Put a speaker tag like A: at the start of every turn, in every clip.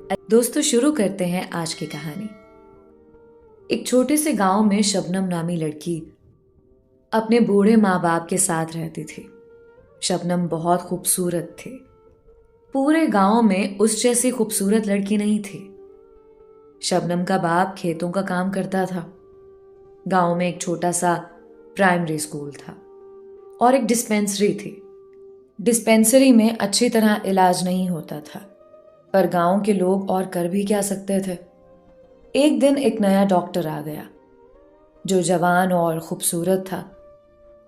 A: दोस्तों, शुरू करते हैं आज की कहानी। एक छोटे से गांव में शबनम नामी लड़की अपने बूढ़े माँ बाप के साथ रहती थी। शबनम बहुत खूबसूरत थी। पूरे गांव में उस जैसी खूबसूरत लड़की नहीं थी। शबनम का बाप खेतों का काम करता था। गांव में एक छोटा सा प्राइमरी स्कूल था और एक डिस्पेंसरी थी। डिस्पेंसरी में अच्छी तरह इलाज नहीं होता था, पर गांव के लोग और कर भी क्या सकते थे। एक दिन एक नया डॉक्टर आ गया जो जवान और खूबसूरत था।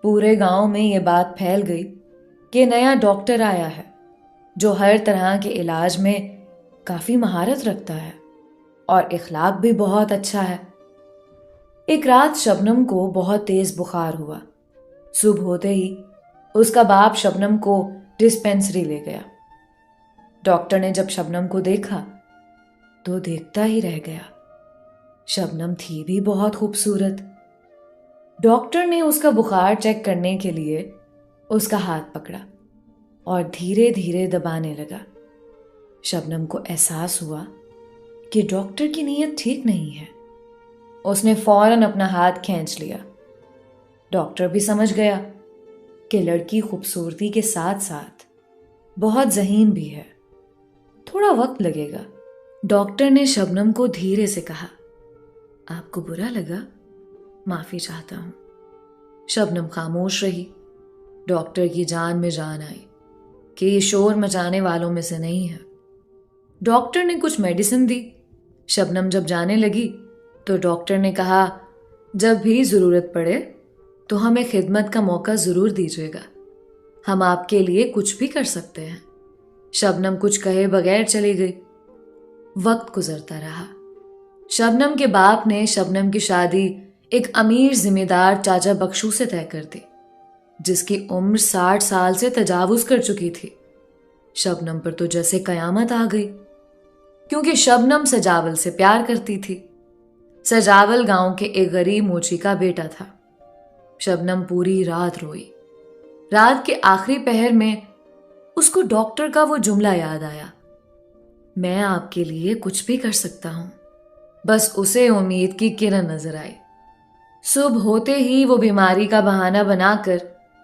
A: पूरे गांव में ये बात फैल गई कि नया डॉक्टर आया है जो हर तरह के इलाज में काफी महारत रखता है और इखलाक भी बहुत अच्छा है। एक रात शबनम को बहुत तेज बुखार हुआ। सुबह होते ही उसका बाप शबनम को डिस्पेंसरी ले गया। डॉक्टर ने जब शबनम को देखा तो देखता ही रह गया। शबनम थी भी बहुत खूबसूरत। डॉक्टर ने उसका बुखार चेक करने के लिए उसका हाथ पकड़ा और धीरे धीरे दबाने लगा। शबनम को एहसास हुआ कि डॉक्टर की नीयत ठीक नहीं है। उसने फौरन अपना हाथ खींच लिया। डॉक्टर भी समझ गया कि लड़की खूबसूरती के साथ साथ बहुत ज़हीन भी है। थोड़ा वक्त लगेगा। डॉक्टर ने शबनम को धीरे से कहा, आपको बुरा लगा? माफी चाहता हूं। शबनम खामोश रही। डॉक्टर की जान में जान आई कि ये शोर मचाने वालों में से नहीं है। डॉक्टर ने कुछ मेडिसिन दी। शबनम जब जाने लगी तो डॉक्टर ने कहा, जब भी जरूरत पड़े तो हमें खिदमत का मौका जरूर दीजिएगा। हम आपके लिए कुछ भी कर सकते हैं। शबनम कुछ कहे बगैर चली गई। वक्त गुजरता रहा। शबनम के बाप ने शबनम की शादी एक अमीर जिम्मेदार चाचा बख्शू से तय कर दी, जिसकी उम्र 60 साल से तजावुज कर चुकी थी। शबनम पर तो जैसे कयामत आ गई, क्योंकि शबनम सजावल से प्यार करती थी। सजावल गांव के एक गरीब मोची का बेटा था। शबनम पूरी रात रोई। रात के आखिरी पहर में उसको डॉक्टर का वो जुमला याद आया, मैं आपके लिए कुछ भी कर सकता हूं। बस उसे उम्मीद की किरण नजर आई। सुबह होते ही वो बीमारी का बहाना बनाकर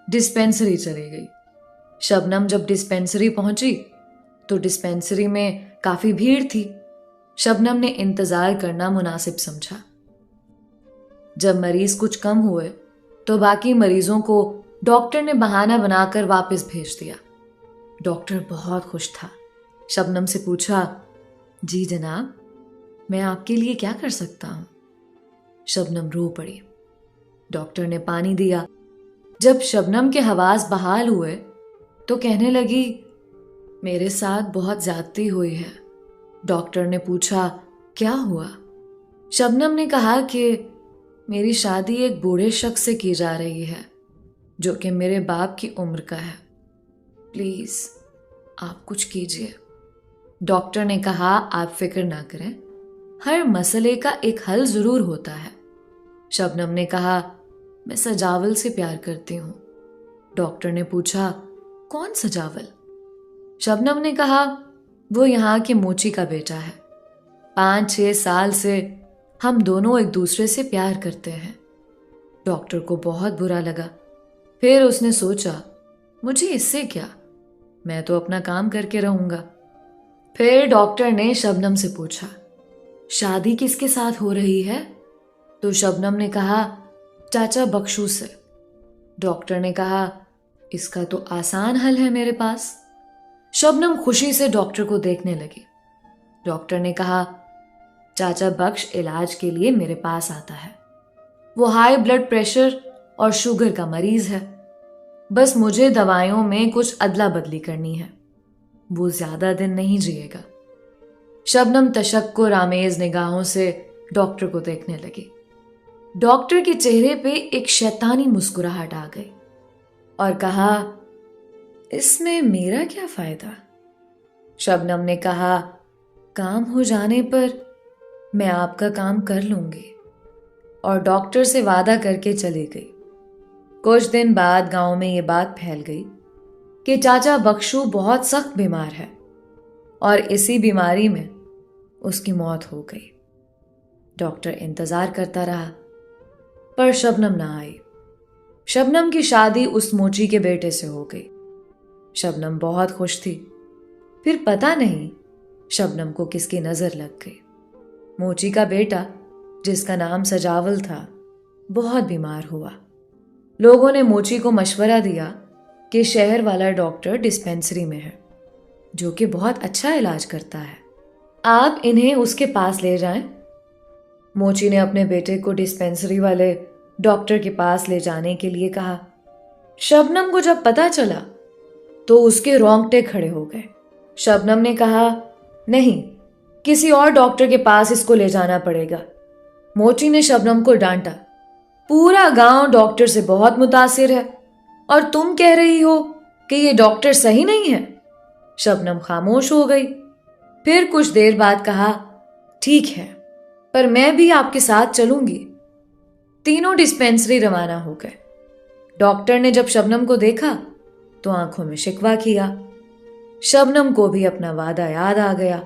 A: डिस्पेंसरी चली गई। शबनम जब डिस्पेंसरी पहुंची तो डिस्पेंसरी में काफी भीड़ थी। शबनम ने इंतजार करना मुनासिब समझा। जब मरीज कुछ कम हुए तो बाकी मरीजों को डॉक्टर ने बहाना बनाकर वापस भेज दिया। डॉक्टर बहुत खुश था। शबनम से पूछा, जी जनाब, मैं आपके लिए क्या कर सकता हूं? शबनम रो पड़ी। डॉक्टर ने पानी दिया। जब शबनम के हवास बहाल हुए तो कहने लगी, मेरे साथ बहुत ज्यादती हुई है। डॉक्टर ने पूछा, क्या हुआ? शबनम ने कहा कि मेरी शादी एक बूढ़े शख्स से की जा रही है जो कि मेरे बाप की उम्र का है। प्लीज आप कुछ कीजिए। डॉक्टर ने कहा, आप फिक्र ना करें, हर मसले का एक हल जरूर होता है। शबनम ने कहा, मैं सजावल से प्यार करती हूं। डॉक्टर ने पूछा, कौन सजावल? शबनम ने कहा, वो यहाँ के मोची का बेटा है। 5-6 साल से हम दोनों एक दूसरे से प्यार करते हैं। डॉक्टर को बहुत बुरा लगा। फिर उसने सोचा, मुझे इससे क्या, मैं तो अपना काम करके रहूंगा। फिर डॉक्टर ने शबनम से पूछा, शादी किसके साथ हो रही है? तो शबनम ने कहा, चाचा बख्शू से। डॉक्टर ने कहा, इसका तो आसान हल है मेरे पास। शबनम खुशी से डॉक्टर को देखने लगी। डॉक्टर ने कहा, चाचा बख्श इलाज के लिए मेरे पास आता है। वो हाई ब्लड प्रेशर और शुगर का मरीज है। बस मुझे दवाइयों में कुछ अदला बदली करनी है। वो ज्यादा दिन नहीं जिएगा। शबनम तशक्कुर आमेज निगाहों से डॉक्टर को देखने लगी। डॉक्टर के चेहरे पे एक शैतानी मुस्कुराहट आ गई और कहा, इसमें मेरा क्या फायदा? शबनम ने कहा, काम हो जाने पर मैं आपका काम कर लूंगी। और डॉक्टर से वादा करके चली गई। कुछ दिन बाद गांव में ये बात फैल गई कि चाचा बख्शू बहुत सख्त बीमार है और इसी बीमारी में उसकी मौत हो गई। डॉक्टर इंतजार करता रहा पर शबनम ना आई। शबनम की शादी उस मोची के बेटे से हो गई। शबनम बहुत खुश थी। फिर पता नहीं शबनम को किसकी नजर लग गई। मोची का बेटा, जिसका नाम सजावल था, बहुत बीमार हुआ। लोगों ने मोची को मशवरा दिया कि शहर वाला डॉक्टर डिस्पेंसरी में है, जो कि बहुत अच्छा इलाज करता है। आप इन्हें उसके पास ले जाएं। मोची ने अपने बेटे को डिस्पेंसरी वाले डॉक्टर के पास ले जाने के लिए कहा। शबनम को जब पता चला तो उसके रोंगटे खड़े हो गए। शबनम ने कहा, नहीं, किसी और डॉक्टर के पास इसको ले जाना पड़ेगा। मोची ने शबनम को डांटा। पूरा गांव डॉक्टर से बहुत मुतासिर है और तुम कह रही हो कि ये डॉक्टर सही नहीं है। शबनम खामोश हो गई। फिर कुछ देर बाद कहा, ठीक है, पर मैं भी आपके साथ चलूंगी। तीनों डिस्पेंसरी रवाना हो गए। डॉक्टर ने जब शबनम को देखा तो आंखों में शिकवा किया। शबनम को भी अपना वादा याद आ गया।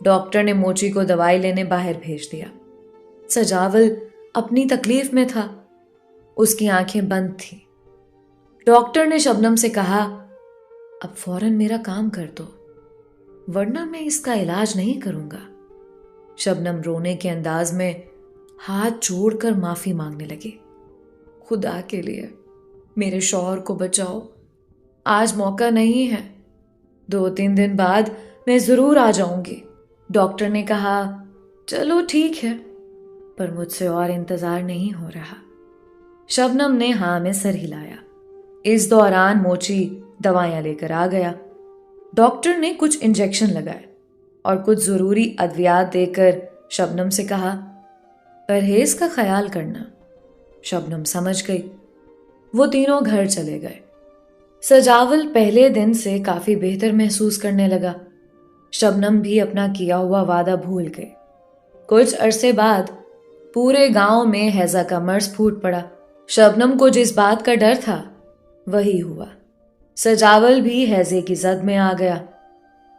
A: डॉक्टर ने मोची को दवाई लेने बाहर भेज दिया। सजावल अपनी तकलीफ में था। उसकी आंखें बंद थी। डॉक्टर ने शबनम से कहा, अब फौरन मेरा काम कर दो, वरना मैं इसका इलाज नहीं करूंगा। शबनम रोने के अंदाज में हाथ जोड़कर माफी मांगने लगी। खुदा के लिए मेरे शौहर को बचाओ, आज मौका नहीं है, 2-3 दिन बाद मैं जरूर आ जाऊंगी। डॉक्टर ने कहा, चलो ठीक है, पर मुझसे और इंतजार नहीं हो रहा। शबनम ने हाँ में सर हिलाया। इस दौरान मोची दवाइयां लेकर आ गया। डॉक्टर ने कुछ इंजेक्शन लगाए और कुछ जरूरी अद्वियात देकर शबनम से कहा, परहेज का ख्याल करना। शबनम समझ गई। वो तीनों घर चले गए। सजावल पहले दिन से काफी बेहतर महसूस करने लगा। शबनम भी अपना किया हुआ वादा भूल गई। कुछ अरसे बाद पूरे गांव में हैजा का मर्ज फूट पड़ा। शबनम को जिस बात का डर था वही हुआ। सजावल भी हैजे की जद में आ गया।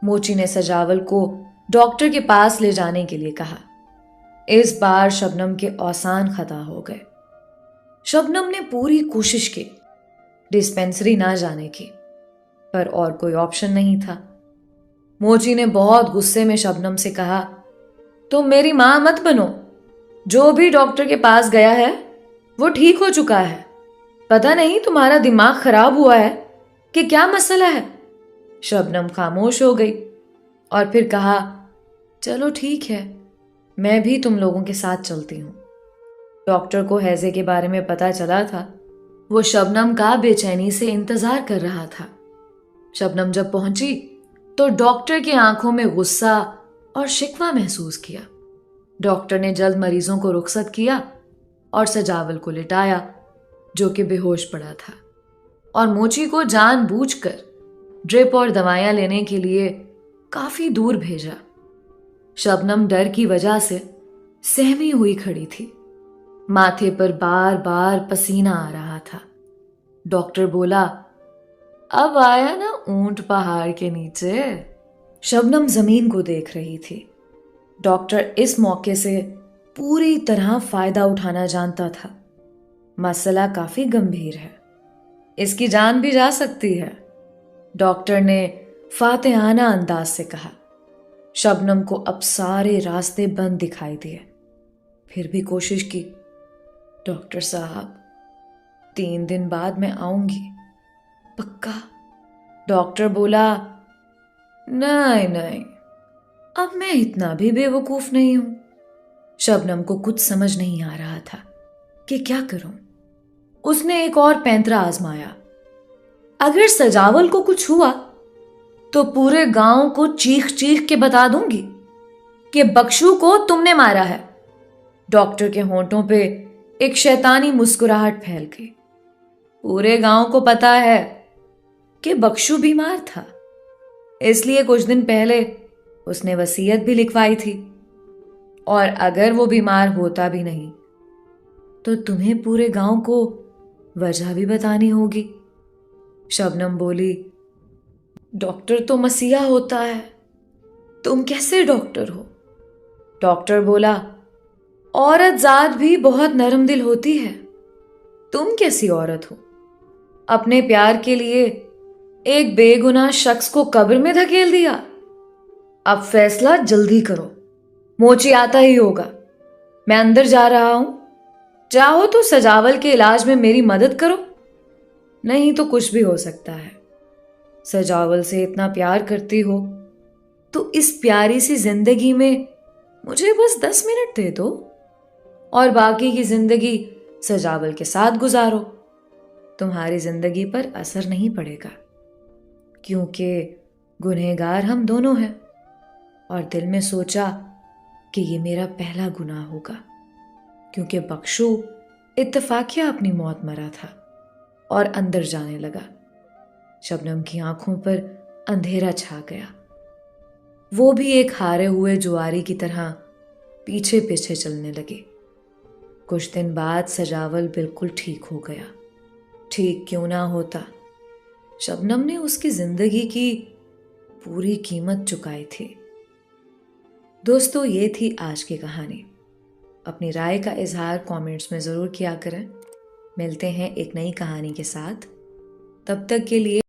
A: मोची ने सजावल को डॉक्टर के पास ले जाने के लिए कहा। इस बार शबनम के औसान खता हो गए। शबनम ने पूरी कोशिश की डिस्पेंसरी ना जाने की, पर और कोई ऑप्शन नहीं था। मोची ने बहुत गुस्से में शबनम से कहा, तुम मेरी मां मत बनो। जो भी डॉक्टर के पास गया है वो ठीक हो चुका है। पता नहीं तुम्हारा दिमाग खराब हुआ है कि क्या मसला है। शबनम खामोश हो गई और फिर कहा, चलो ठीक है, मैं भी तुम लोगों के साथ चलती हूं। डॉक्टर को हैजे के बारे में पता चला था। वो शबनम का बेचैनी से इंतजार कर रहा था। शबनम जब पहुंची तो डॉक्टर की आंखों में गुस्सा और शिकवा महसूस किया। डॉक्टर ने जल्द मरीजों को रुखसत किया और सजावल को लिटाया, जो कि बेहोश पड़ा था, और मोची को जानबूझकर ड्रिप और दवाइयां लेने के लिए काफी दूर भेजा। शबनम डर की वजह से सहमी हुई खड़ी थी। माथे पर बार बार पसीना आ रहा था। डॉक्टर बोला, अब आया ना ऊंट पहाड़ के नीचे। शबनम जमीन को देख रही थी। डॉक्टर इस मौके से पूरी तरह फायदा उठाना जानता था। मसला काफी गंभीर है, इसकी जान भी जा सकती है, डॉक्टर ने फातिहाना अंदाज से कहा। शबनम को अब सारे रास्ते बंद दिखाई दिए, फिर भी कोशिश की। डॉक्टर साहब, 3 दिन बाद मैं आऊंगी, पक्का? डॉक्टर बोला, नहीं नहीं, अब मैं इतना भी बेवकूफ नहीं हूं। शबनम को कुछ समझ नहीं आ रहा था कि क्या करूं। उसने एक और पैंतरा आजमाया। अगर सजावल को कुछ हुआ तो पूरे गांव को चीख चीख के बता दूंगी कि बख्शू को तुमने मारा है। डॉक्टर के होंठों पे एक शैतानी मुस्कुराहट फैल गई। पूरे गांव को पता है कि बख्शू बीमार था, इसलिए कुछ दिन पहले उसने वसीयत भी लिखवाई थी, और अगर वो बीमार होता भी नहीं तो तुम्हें पूरे गांव को वजह भी बतानी होगी। शबनम बोली, डॉक्टर तो मसीहा होता है, तुम कैसे डॉक्टर हो? डॉक्टर बोला, औरत जात भी बहुत नरम दिल होती है। तुम कैसी औरत हो? अपने प्यार के लिए एक बेगुनाह शख्स को कब्र में धकेल दिया। अब फैसला जल्दी करो, मोची आता ही होगा। मैं अंदर जा रहा हूं, चाहो तो सजावल के इलाज में मेरी मदद करो, नहीं तो कुछ भी हो सकता है। सजावल से इतना प्यार करती हो तो इस प्यारी सी जिंदगी में मुझे बस 10 मिनट दे दो और बाकी की जिंदगी सजावल के साथ गुजारो। तुम्हारी जिंदगी पर असर नहीं पड़ेगा, क्योंकि गुनहगार हम दोनों हैं। और दिल में सोचा कि ये मेरा पहला गुनाह होगा, क्योंकि बख्शू इत्तेफाकिया अपनी मौत मरा था। और अंदर जाने लगा। शबनम की आंखों पर अंधेरा छा गया। वो भी एक हारे हुए जुआरी की तरह पीछे पीछे चलने लगे। कुछ दिन बाद सजावल बिल्कुल ठीक हो गया। ठीक क्यों ना होता, शबनम ने उसकी जिंदगी की पूरी कीमत चुकाई थी। दोस्तों, ये थी आज की कहानी। अपनी राय का इजहार कमेंट्स में ज़रूर किया करें। मिलते हैं एक नई कहानी के साथ। तब तक के लिए